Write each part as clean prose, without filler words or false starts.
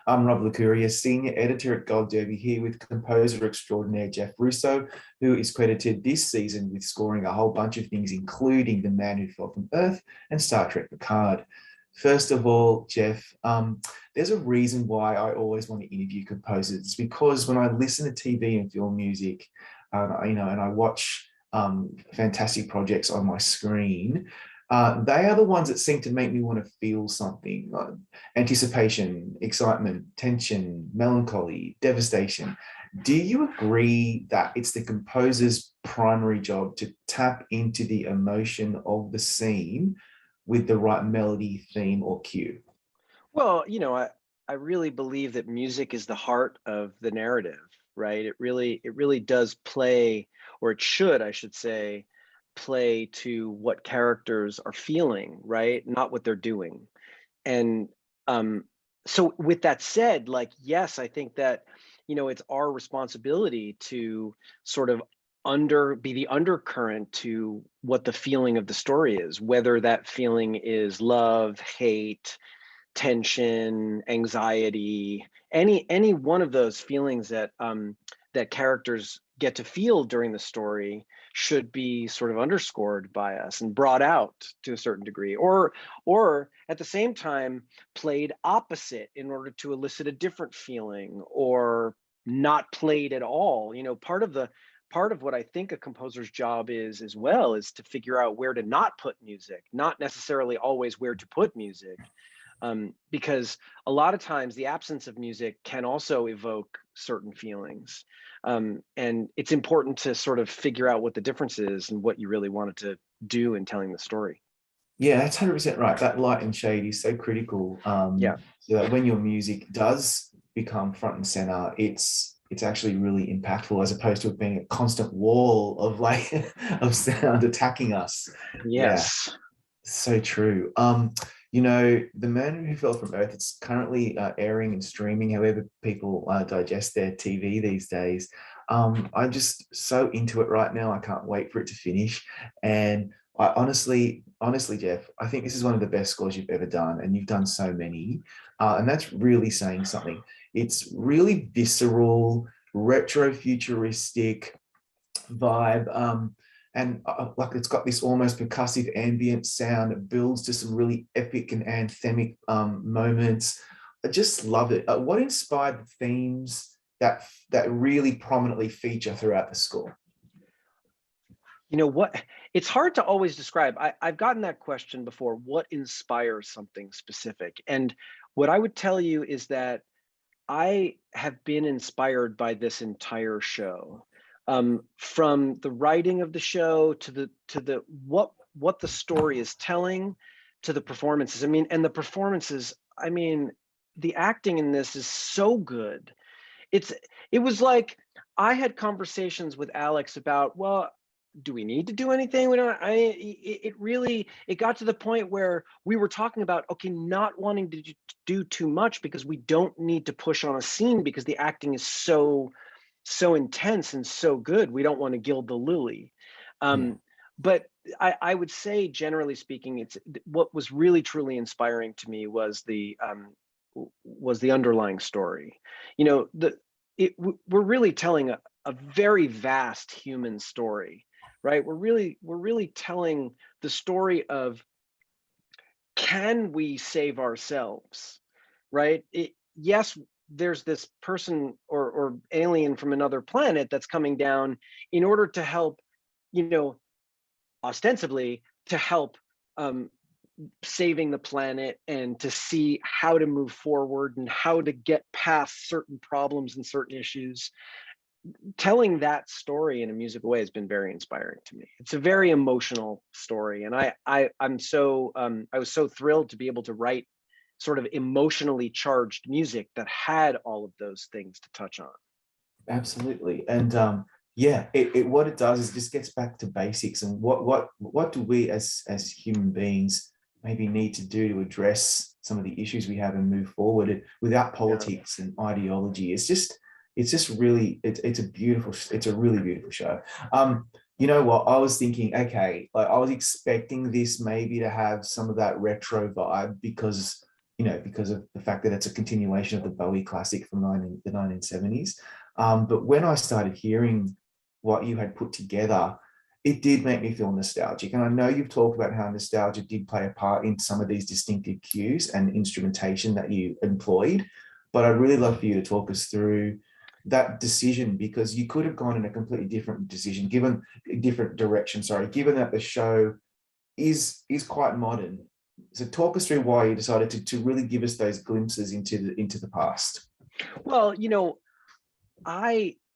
I'm Rob Licuria, Senior Editor at Gold Derby, here with composer extraordinaire Jeff Russo, who is credited this season with scoring a whole bunch of things, including The Man Who Fell from Earth and Star Trek Picard. First of all, Jeff, there's a reason why I always want to interview composers. It's because when I listen to TV and film music, and I watch fantastic projects on my screen, they are the ones that seem to make me want to feel something, like anticipation, excitement, tension, melancholy, devastation. Do you agree that it's the composer's primary job to tap into the emotion of the scene with the right melody, theme, or cue? Well, I really believe that music is the heart of the narrative, right? It really does play, or it should, I should say, play to what characters are feeling, right? Not what they're doing. And um, so with that said, like, yes, I think that, it's our responsibility to sort of be the undercurrent to what the feeling of the story is, whether that feeling is love, hate, tension, anxiety, any one of those feelings that characters get to feel during the story should be sort of underscored by us and brought out to a certain degree, or at the same time played opposite in order to elicit a different feeling, or not played at all. Part of what I think a composer's job is as well is to figure out where to not put music, not necessarily always where to put music, because a lot of times the absence of music can also evoke certain feelings. And it's important to sort of figure out what the difference is and what you really wanted to do in telling the story. Yeah, that's 100% right. That light and shade is so critical. Yeah. So that when your music does become front and center, it's actually really impactful, as opposed to it being a constant wall of like of sound attacking us. Yeah, Yes. so true. The Man Who Fell from Earth, it's currently airing and streaming, however people digest their TV these days. I'm just so into it right now. I can't wait for it to finish. And I honestly, Jeff, I think this is one of the best scores you've ever done, and you've done so many. And that's really saying something. It's really visceral, retro futuristic vibe. And like it's got this almost percussive ambient sound that builds to some really epic and anthemic moments. I just love it. What inspired the themes that really prominently feature throughout the score? What it's hard to always describe. I've gotten that question before. What inspires something specific? And what I would tell you is that I have been inspired by this entire show, from the writing of the show to the what the story is telling, to the performances. I mean, and the performances. I mean, the acting in this is so good. It's it was like I had conversations with Alex about, well, do we need to do anything? We don't. It got to the point where we were talking about, okay, not wanting to do too much because we don't need to push on a scene because the acting is so intense and so good. We don't want to gild the lily. Yeah, But I would say, generally speaking, it's what was really truly inspiring to me was the underlying story. We're really telling a very vast human story, right? We're really telling the story of, can we save ourselves, right? Yes, there's this person or alien from another planet that's coming down in order to help, you know, ostensibly to help, um, saving the planet and to see how to move forward and how to get past certain problems and certain issues. Telling that story in a musical way has been very inspiring to me. It's a very emotional story, and I was so thrilled to be able to write sort of emotionally charged music that had all of those things to touch on. absolutely. And yeah, it what it does is just gets back to basics, and what do we as human beings maybe need to do to address some of the issues we have and move forward without Yeah. politics and ideology. It's just really it's a really beautiful show. You know what? I was thinking, okay, like I was expecting this maybe to have some of that retro vibe because because of the fact that it's a continuation of the Bowie classic from the 1970s. But when I started hearing what you had put together, it did make me feel nostalgic. And I know you've talked about how nostalgia did play a part in some of these distinctive cues and instrumentation that you employed. But I'd really love for you to talk us through that decision, because you could have gone in a completely different direction, given that the show is quite modern. So talk us through why you decided to really give us those glimpses into the past. Well,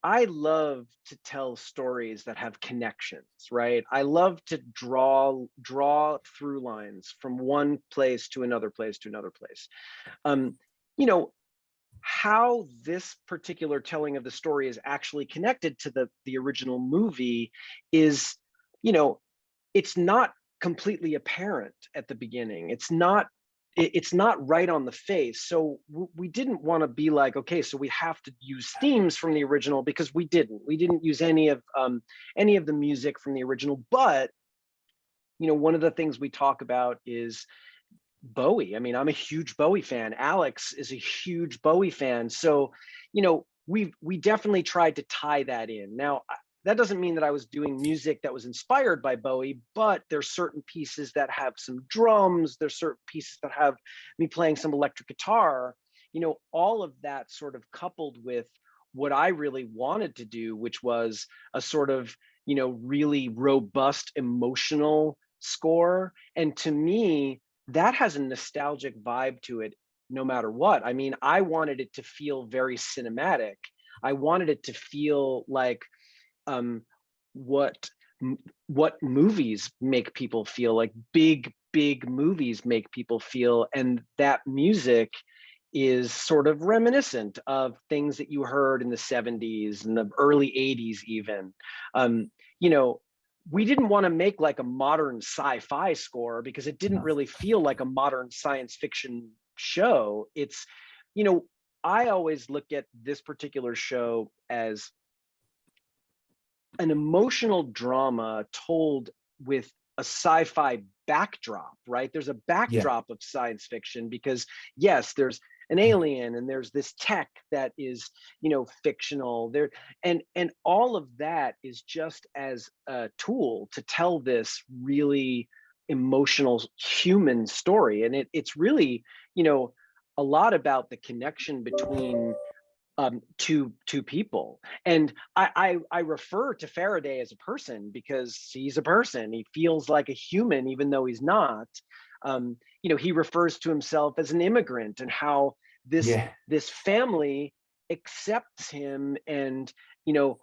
I love to tell stories that have connections, right? I love to draw through lines from one place to another place to another place. You know, how this particular telling of the story is actually connected to the original movie is, it's not completely apparent at the beginning. It's not right on the face. So we didn't want to be like, okay, so we have to use themes from the original, because we didn't use any of the music from the original. But one of the things we talk about is Bowie. I mean, I'm a huge Bowie fan. Alex is a huge Bowie fan. So, we definitely tried to tie that in. Now, that doesn't mean that I was doing music that was inspired by Bowie, but there's certain pieces that have some drums. There's certain pieces that have me playing some electric guitar. All of that sort of coupled with what I really wanted to do, which was a sort of, really robust emotional score. And to me, that has a nostalgic vibe to it no matter what. I mean, I wanted it to feel very cinematic. I wanted it to feel like what movies make people feel, like big movies make people feel. And that music is sort of reminiscent of things that you heard in the 70s and the early 80s even. We didn't want to make like a modern sci-fi score, because it didn't really feel like a modern science fiction show. It's, I always look at this particular show as an emotional drama told with a sci-fi backdrop, right? There's a backdrop of science fiction, because yes, there's an alien and there's this tech that is, fictional there. And all of that is just as a tool to tell this really emotional human story. And it's really, a lot about the connection between two people. And I refer to Faraday as a person, because he's a person. He feels like a human even though he's not. He refers to himself as an immigrant, and how this family accepts him and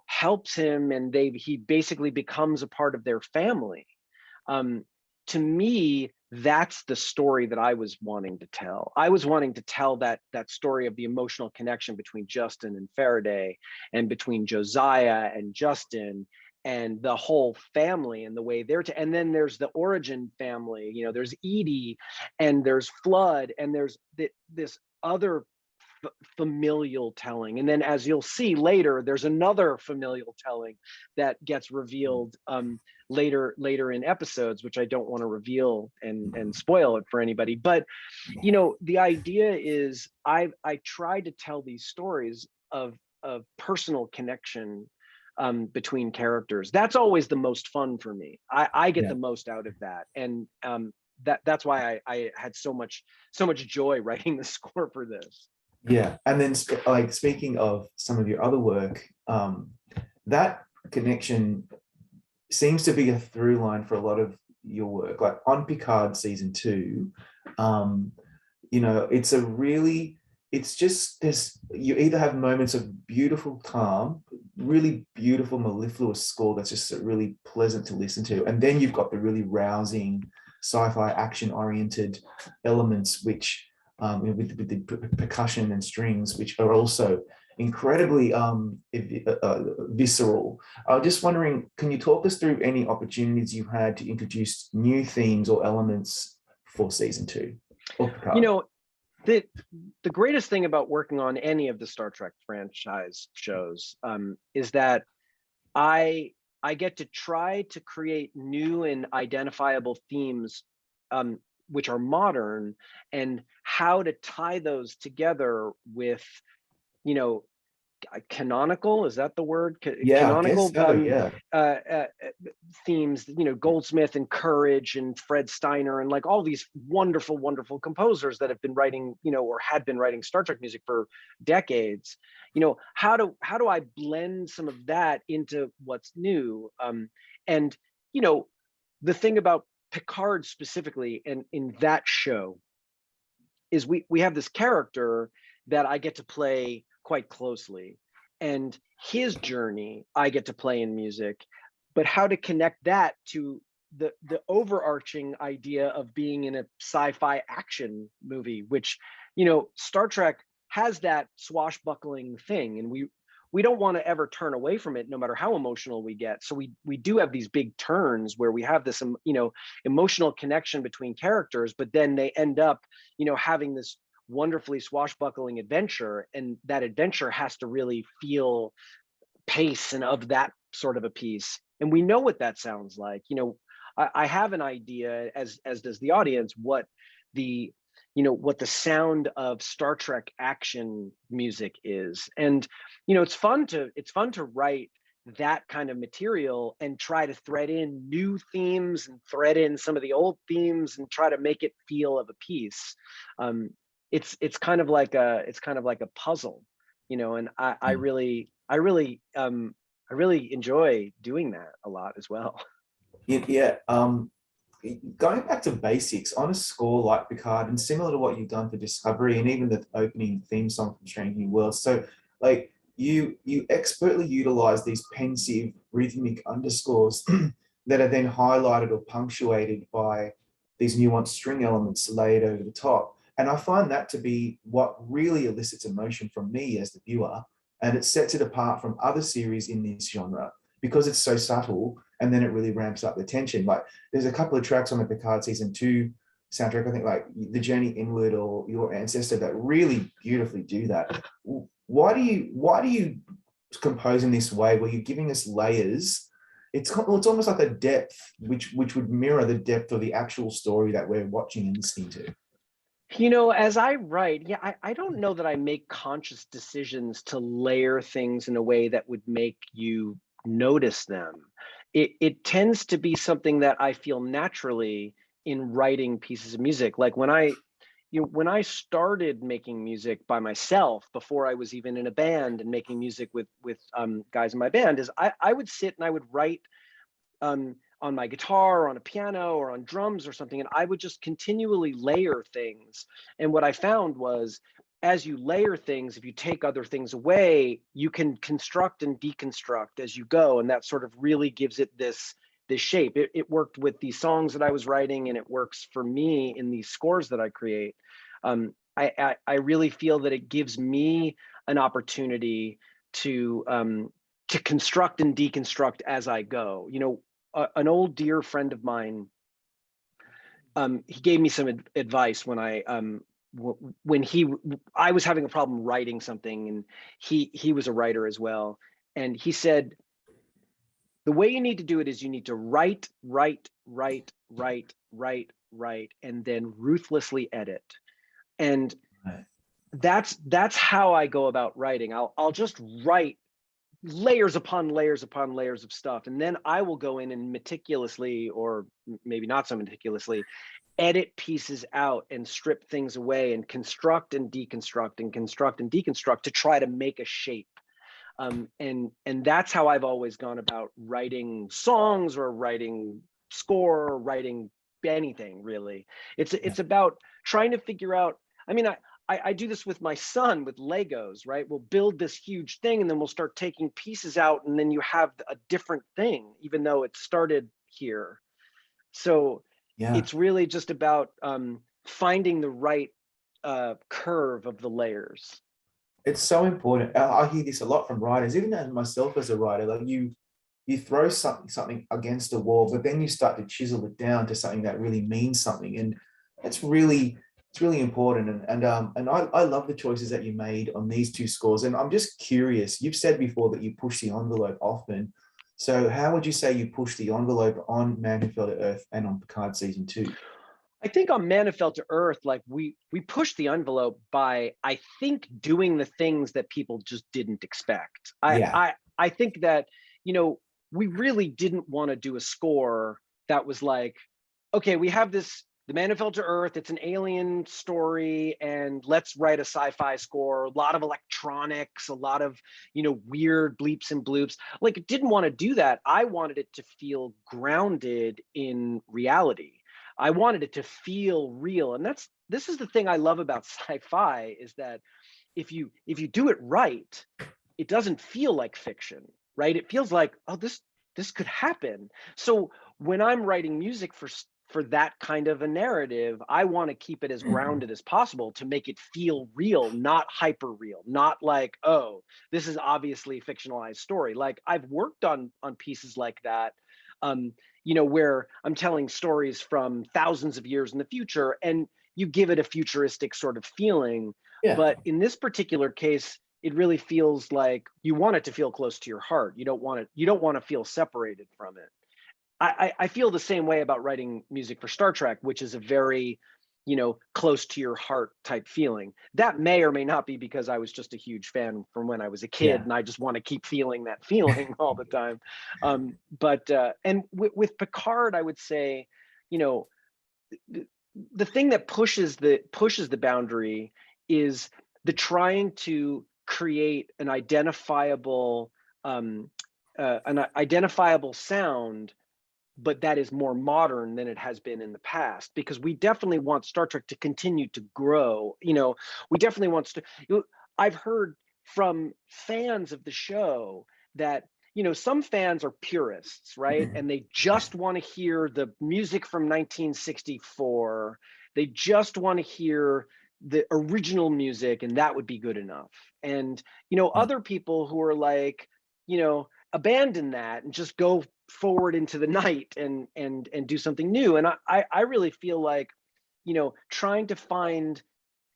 helps him, and he basically becomes a part of their family. To me, that's the story that I was wanting to tell. I was wanting to tell that story of the emotional connection between Justin and Faraday, and between Josiah and Justin, and the whole family, and the way and then there's the origin family. There's Edie, and there's Flood, and there's this other familial telling. And then, as you'll see later, there's another familial telling that gets revealed later in episodes, which I don't want to reveal and spoil it for anybody. But the idea is I try to tell these stories of personal connection between characters. That's always the most fun for me. I get the most out of that. And that's why I had so much joy writing the score for this. Yeah, and then speaking of some of your other work, that connection seems to be a through line for a lot of your work. Like on Picard season 2, it's just this. You either have moments of beautiful calm, really beautiful mellifluous score that's just really pleasant to listen to, and then you've got the really rousing sci-fi action-oriented elements, which with the percussion and strings, which are also incredibly visceral. I was just wondering, can you talk us through any opportunities you had to introduce new themes or elements for season 2 of Picard? The greatest thing about working on any of the Star Trek franchise shows is that I get to try to create new and identifiable themes which are modern, and how to tie those together with, you know, canonical, is that the word? Yeah, I guess Canonical so. Yeah. uh, uh, themes, you know, Goldsmith and Courage and Fred Steiner and like all these wonderful, wonderful composers that have been writing, you know, or had been writing Star Trek music for decades. You know, how do I blend some of that into what's new? And you know, the thing about Picard specifically, and in that show, is we have this character that I get to play quite closely, and his journey I get to play in music, but how to connect that to the overarching idea of being in a sci-fi action movie, which, you know, Star Trek has that swashbuckling thing, and we don't want to ever turn away from it no matter how emotional we get. So we do have these big turns where we have this, you know, emotional connection between characters, but then they end up, you know, having this wonderfully swashbuckling adventure, and that adventure has to really feel pace and of that sort of a piece. And we know what that sounds like. You know, I have an idea, as does the audience, what the, you know, what the sound of Star Trek action music is. And you know, it's fun to write that kind of material and try to thread in new themes and thread in some of the old themes and try to make it feel of a piece. It's kind of like a puzzle, you know, and I really enjoy doing that a lot as well. Yeah. Going back to basics, on a score like Picard, and similar to what you've done for Discovery, and even the opening theme song from Strange New Worlds. So, like you expertly utilize these pensive rhythmic underscores that are then highlighted or punctuated by these nuanced string elements laid over the top. And I find that to be what really elicits emotion from me as the viewer, and it sets it apart from other series in this genre because it's so subtle, and then it really ramps up the tension. Like there's a couple of tracks on the Picard season 2 soundtrack, I think, like The Journey Inward or Your Ancestor, that really beautifully do that. Why do you compose in this way where you're giving us layers? It's almost like a depth which would mirror the depth of the actual story that we're watching and listening to. You know, as I write, yeah, I don't know that I make conscious decisions to layer things in a way that would make you notice them. It tends to be something that I feel naturally in writing pieces of music. Like when I started making music by myself before I was even in a band and making music with guys in my band, is I would sit and I would write on my guitar or on a piano or on drums or something, and I would just continually layer things. And what I found was, as you layer things, if you take other things away, you can construct and deconstruct as you go, and that sort of really gives it this shape. It worked with the songs that I was writing, and it works for me in these scores that I create. I really feel that it gives me an opportunity to construct and deconstruct as I go. You know, an old dear friend of mine, he gave me some advice when I was having a problem writing something, and he was a writer as well. And he said, the way you need to do it is you need to write, and then ruthlessly edit. And Right. that's how I go about writing. I'll just write layers upon layers upon layers of stuff, and then I will go in and meticulously, or maybe not so meticulously, edit pieces out and strip things away and construct and deconstruct and construct and deconstruct to try to make a shape. And that's how I've always gone about writing songs or writing score or writing anything, really. It's about trying to figure out, I mean, I do this with my son with Legos, right? We'll build this huge thing and then we'll start taking pieces out, and then you have a different thing, even though it started here. So Yeah. it's really just about finding the right curve of the layers. It's so important. I hear this a lot from writers, even as myself as a writer. Like you throw something against a wall, but then you start to chisel it down to something that really means something, and it's really important. And I love the choices that you made on these two scores. And I'm just curious. You've said before that you push the envelope often. So how would you say you push the envelope on Man Who Fell to Earth and on Picard season 2? I think on Man Who Fell to Earth, like we pushed the envelope by, I think, doing the things that people just didn't expect. Yeah. I think that, you know, we really didn't want to do a score that was like, okay, we have this The Man Who Fell to Earth, it's an alien story, and let's write a sci-fi score, a lot of electronics, a lot of, you know, weird bleeps and bloops. Like, didn't want to do that. I wanted it to feel grounded in reality. I wanted it to feel real. And this is the thing I love about sci-fi, is that if you do it right, it doesn't feel like fiction, right? It feels like, oh, this could happen. So when I'm writing music for that kind of a narrative, I want to keep it as Mhm. grounded as possible to make it feel real, not hyper real, not like, oh, this is obviously a fictionalized story. Like, I've worked on pieces like that, um, you know, where I'm telling stories from thousands of years in the future, and you give it a futuristic sort of feeling. Yeah. But in this particular case, it really feels like you want it to feel close to your heart. You don't want to feel separated from it. I feel the same way about writing music for Star Trek, which is a very, you know, close to your heart type feeling. That may or may not be because I was just a huge fan from when I was a kid, Yeah. and I just want to keep feeling that feeling all the time. With Picard, I would say, you know, the, the thing that pushes the boundary is the trying to create um, an identifiable sound, but that is more modern than it has been in the past, because we definitely want Star Trek to continue to grow. You know, we definitely want to. I've heard from fans of the show that, you know, some fans are purists, right? Mhm. And they just want to hear the music from 1964. They just want to hear the original music, and that would be good enough. And, you know, Yeah. other people who are like, you know, abandon that and just go forward into the night and do something new. And I really feel like, you know, trying to find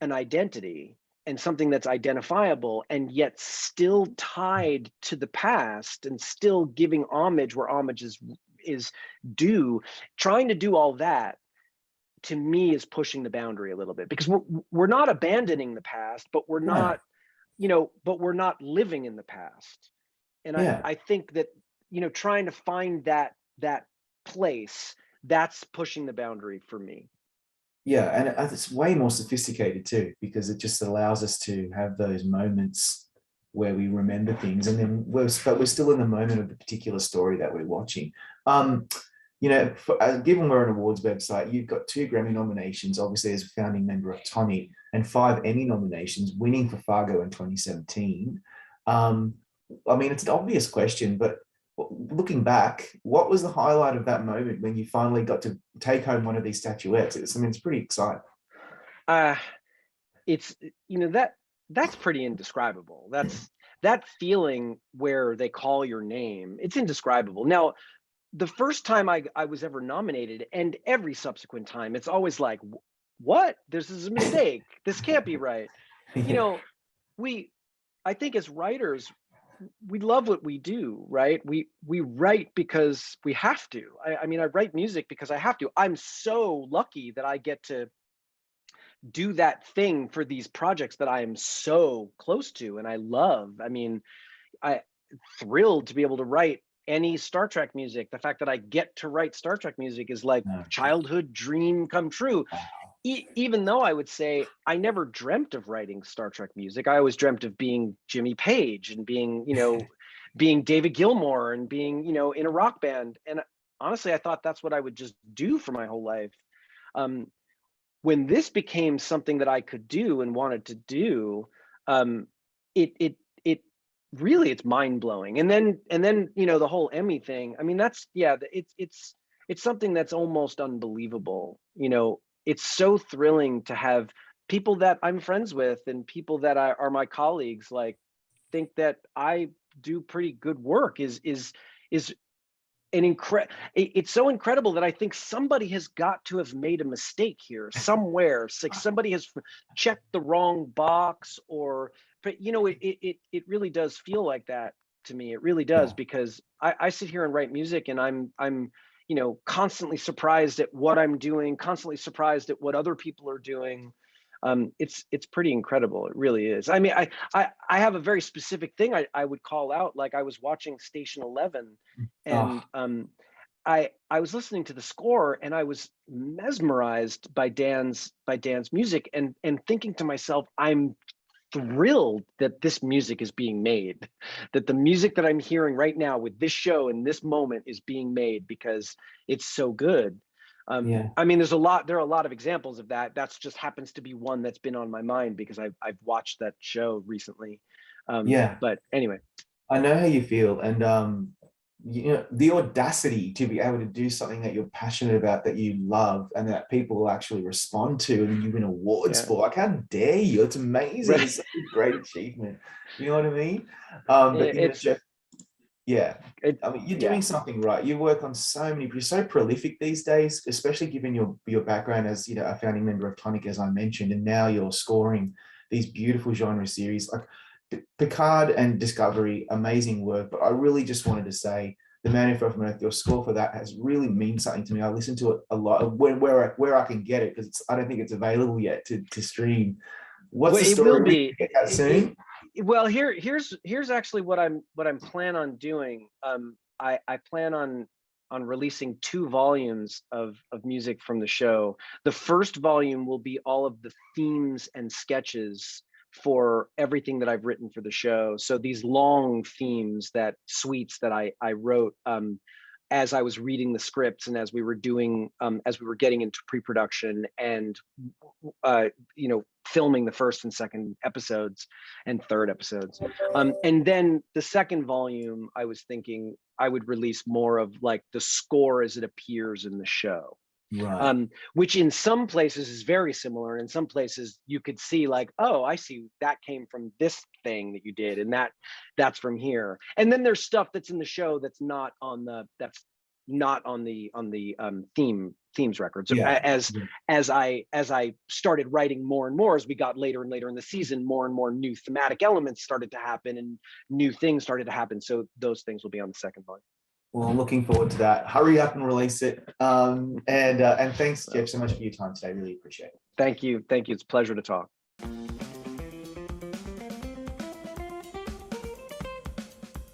an identity and something that's identifiable and yet still tied to the past and still giving homage where homage is due. Trying to do all that, to me, is pushing the boundary a little bit, because we're not abandoning the past, but we're No. not, you know, but we're not living in the past. And Yeah. I think that, you know, trying to find that place, that's pushing the boundary for me. Yeah, and it's way more sophisticated too, because it just allows us to have those moments where we remember things, and then but we're still in the moment of the particular story that we're watching. Um, given we're an awards website, you've got 2 Grammy nominations, obviously as a founding member of Tony, and 5 Emmy nominations, winning for Fargo in 2017. Um, I mean, it's an obvious question, but looking back, what was the highlight of that moment when you finally got to take home one of these statuettes? It's pretty exciting. Uh, it's, you know, that's pretty indescribable. That's that feeling where they call your name. It's indescribable. Now, the first time I was ever nominated, and every subsequent time, it's always like, what? This is a mistake. This can't be right. You Yeah. know, we I think as writers, we love what we do, right? We write because we have to. I mean, I write music because I have to. I'm so lucky that I get to do that thing for these projects that I am so close to and I love. I mean, I thrilled to be able to write any Star Trek music. The fact that I get to write Star Trek music is like No. childhood dream come true. Even though I would say I never dreamt of writing Star Trek music, I always dreamt of being Jimmy Page and being, you know, being David Gilmour and being, you know, in a rock band. And honestly, I thought that's what I would just do for my whole life. Um, when this became something that I could do and wanted to do, um, it really, it's mind blowing. And then you know, the whole Emmy thing. I mean, that's, yeah, it's something that's almost unbelievable. You know, it's so thrilling to have people that I'm friends with and people that are my colleagues like think that I do pretty good work is it's so incredible that I think somebody has got to have made a mistake here somewhere. It's like somebody has checked the wrong box, or, but you know, it really does feel like that to me. It really does, Yeah. because I sit here and write music, and I'm constantly surprised at what I'm doing, constantly surprised at what other people are doing. It's pretty incredible. It really is. I mean, I have a very specific thing I would call out. Like, I was watching Station 11, and I was listening to the score, and I was mesmerized by Dan's music, and thinking to myself, I'm thrilled that this music is being made, that the music that I'm hearing right now with this show in this moment is being made because it's so good. Yeah. I mean, there are a lot of examples of that. That's just happens to be one that's been on my mind because I've watched that show recently. Yeah. But anyway, I know how you feel, and the audacity to be able to do something that you're passionate about, that you love, and that people will actually respond to, and you win awards yeah, for. Like, how dare you? It's amazing. right. It's such a great achievement. You know what I mean? But It's Jeff, yeah. it, I mean, you're yeah, doing something right. You work on you're so prolific these days, especially given your background as, a founding member of Tonic, as I mentioned, and now you're scoring these beautiful genre series like Picard and Discovery. Amazing work. But I really just wanted to say, The Man Who Fell from Earth, your score for that has really mean something to me. I listen to it a lot where I can get it, because I don't think it's available yet to stream. What's well, the it will story? We be. can get that soon. Well, here's actually what I'm plan on doing. I plan on releasing 2 volumes of music from the show. The first volume will be all of the themes and sketches for everything that I've written for the show. So these long themes, suites that I wrote as I was reading the scripts, and as we were getting into pre-production, and filming the first and second episodes and third episodes. And then the second volume, I was thinking I would release more of like the score as it appears in the show. Right. Which in some places is very similar. In some places you could see like, oh, I see that came from this thing that you did, and that's from here. And then there's stuff that's in the show that's not on the themes record. So Yeah. as I started writing more and more, as we got later and later in the season, more and more new thematic elements started to happen and new things started to happen. So those things will be on the second volume. Well, I'm looking forward to that. Hurry up and release it. And thanks, Jeff, so much for your time today. Really appreciate it. Thank you. It's a pleasure to talk.